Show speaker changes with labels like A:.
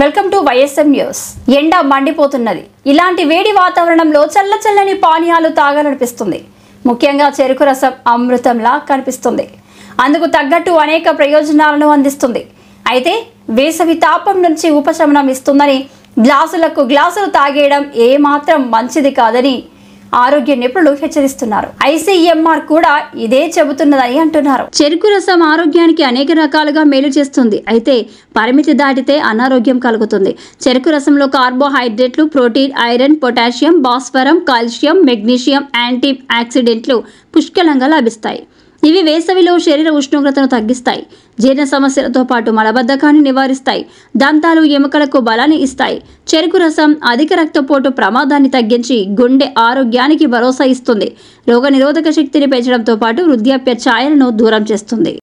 A: Welcome to YSM news. ఎండ మండిపోతున్నది. ఇలాంటి వేడి వాతావరణంలో చల్లచల్లని పానీయాలు తాగాలనిపిస్తుంది. ముఖ్యంగా చెరుకు రసం అమృతంలా కనిపిస్తుంది. అందుకు తగ్గట్టు అనేక ప్రయోజనాలను అందిస్తుంది. అయితే వేసవి తాపం నుంచి ఉపశమనం ఇస్తుందని గ్లాసులకు గ్లాసులు తాగేయడం ఏమాత్రం మంచిది కాదని ఆరోగ్య నిపుణులు హెచ్చరిస్తున్నారు. ICMR కూడా ఇదే చెబుతున్నదని అంటున్నారు. చెరుకు రసం ఆరోగ్యానికి అనేక రకాలుగా మేలు చేస్తుంది. అయితే పరిమితి దాటితే అనారోగ్యం కలుగుతుంది. చెరుకు రసంలో కార్బోహైడ్రేట్లు, ప్రోటీన్, ఐరన్, పొటాషియం, భాస్వరం, కాల్షియం, మెగ్నీషియం, యాంటీ ఆక్సిడెంట్లు పుష్కలంగా లభిస్తాయి. ఇవి వేసవిలో శరీర ఉష్ణోగ్రతను తగ్గిస్తాయి. జీర్ణ సమస్యలతో పాటు మలబద్ధకాన్ని నివారిస్తాయి. దంతాలు, ఎముకలకు బలాన్ని ఇస్తాయి. చెరుకు రసం అధిక రక్తపోటు ప్రమాదాన్ని తగ్గించి గుండె ఆరోగ్యానికి భరోసా ఇస్తుంది. రోగనిరోధక శక్తిని పెంచడంతో పాటు వృద్ధాప్య ఛాయలను దూరం చేస్తుంది.